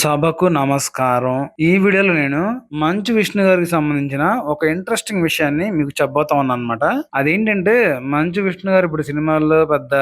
సభకు నమస్కారం. ఈ వీడియోలో నేను మంచు విష్ణు గారికి సంబంధించిన ఒక ఇంట్రెస్టింగ్ విషయాన్ని మీకు చెప్పబోతా ఉన్నానన్నమాట. అదేంటంటే మంచు విష్ణు గారు ఇప్పుడు సినిమాల్లో పెద్ద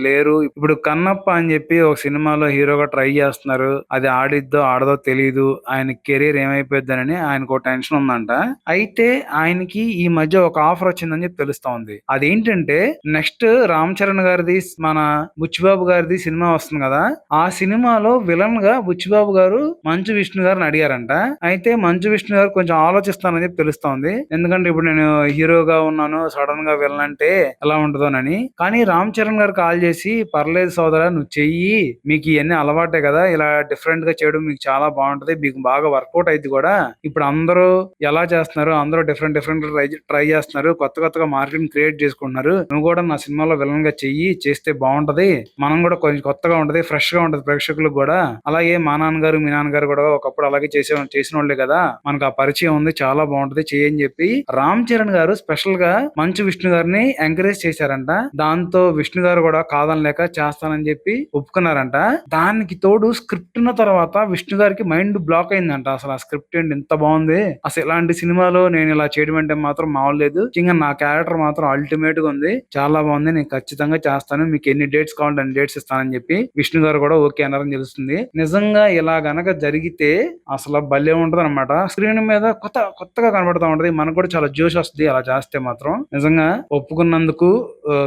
లేరు. ఇప్పుడు కన్నప్ప అని చెప్పి ఒక సినిమాలో హీరోగా ట్రై చేస్తున్నారు. అది ఆడిద్దో ఆడదో తెలీదు. ఆయన కెరీర్ ఏమైపోయిద్దోనని ఆయనకు టెన్షన్ ఉందంట. అయితే ఆయనకి ఈ మధ్య ఒక ఆఫర్ వచ్చిందని చెప్పి తెలుస్తా ఉంది. అదేంటంటే నెక్స్ట్ రామ్ చరణ్ గారిది, మన బుచ్చిబాబు గారిది సినిమా వస్తుంది కదా. ఆ సినిమాలో విలన్ గా బుచ్చిబాబు గారు మంచు విష్ణు గారిని అడిగారంట. అయితే మంచు విష్ణు గారు కొంచెం ఆలోచిస్తానని చెప్పి తెలుస్తోంది. ఎందుకంటే ఇప్పుడు నేను హీరోగా ఉన్నాను, సడన్ గా వెళ్ళనంటే ఎలా ఉంటుందోనని. కానీ రామ్ చరణ్ గారు కాల్ చేసి, పర్లేదు సోదరా నువ్వు చెయ్యి, మీకు ఇవన్నీ అలవాటే కదా, ఇలా డిఫరెంట్ గా చేయడం మీకు చాలా బాగుంటది, మీకు బాగా వర్కౌట్ అయింది కూడా. ఇప్పుడు అందరూ ఎలా చేస్తున్నారు, అందరూ డిఫరెంట్ డిఫరెంట్ ట్రై చేస్తున్నారు, కొత్త కొత్తగా మార్కెటింగ్ క్రియేట్ చేసుకుంటున్నారు, నువ్వు కూడా నా సినిమాలో విలన్ గా చెయ్యి, చేస్తే బాగుంటది, మనం కూడా కొంచెం కొత్తగా ఉంటది, ఫ్రెష్ గా ఉంటది ప్రేక్షకులకు కూడా. అలాగే మా నాన్నగారు మీ నాన్నగారు కూడా ఒకప్పుడు అలాగే చేసిన వాళ్ళే కదా, మనకు ఆ పరిచయం ఉంది, చాలా బాగుంటది చెయ్యని చెప్పి రామ్ చరణ్ గారు స్పెషల్ గా మంచు విష్ణు గారిని ఎంకరేజ్ చేశారంట. దాంతో విష్ణు గారు కూడా కాదనలేక చేస్తానని చెప్పి ఒప్పుకున్నారంట. దానికి తోడు స్క్రిప్ట్ ఉన్న తర్వాత విష్ణు గారికి మైండ్ బ్లాక్ అయిందంట. అసలు ఆ స్క్రిప్ట్ ఏంటి ఇంత బాగుంది, అసలు ఇలాంటి సినిమాలో నేను ఇలా చేయడం అంటే మాత్రం మావలేదు, ఇంకా నా క్యారెక్టర్ మాత్రం అల్టిమేట్ గా ఉంది, చాలా బాగుంది, నేను ఖచ్చితంగా చేస్తాను, మీకు ఎన్ని డేట్స్ కావాలంటే అన్ని డేట్స్ ఇస్తానని చెప్పి విష్ణు గారు కూడా ఓకే అన్నారని తెలుస్తుంది. నిజంగా ఇలా గనక జరిగితే అసలు భలే ఉంటది అనమాట. స్క్రీన్ మీద కొత్తగా కనబడతా ఉంటది, మనకు కూడా చాలా జోష్ వస్తుంది అలా చేస్తే మాత్రం. నిజంగా ఒప్పుకున్నందుకు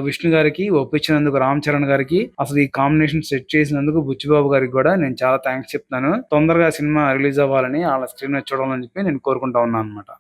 విష్ణు గారికి, ఒప్పించినందుకు రామ్ చరణ్ గారికి, అసలు ఈ కాంబినేషన్ సెట్ చేసినందుకు బుచ్చిబాబు గారికి కూడా నేను చాలా థ్యాంక్స్ చెప్తాను. తొందరగా సినిమా రిలీజ్ అవ్వాలని, వాళ్ళ స్క్రీన్ మీద చూడాలని చెప్పి నేను కోరుకుంటా ఉన్నాను అనమాట.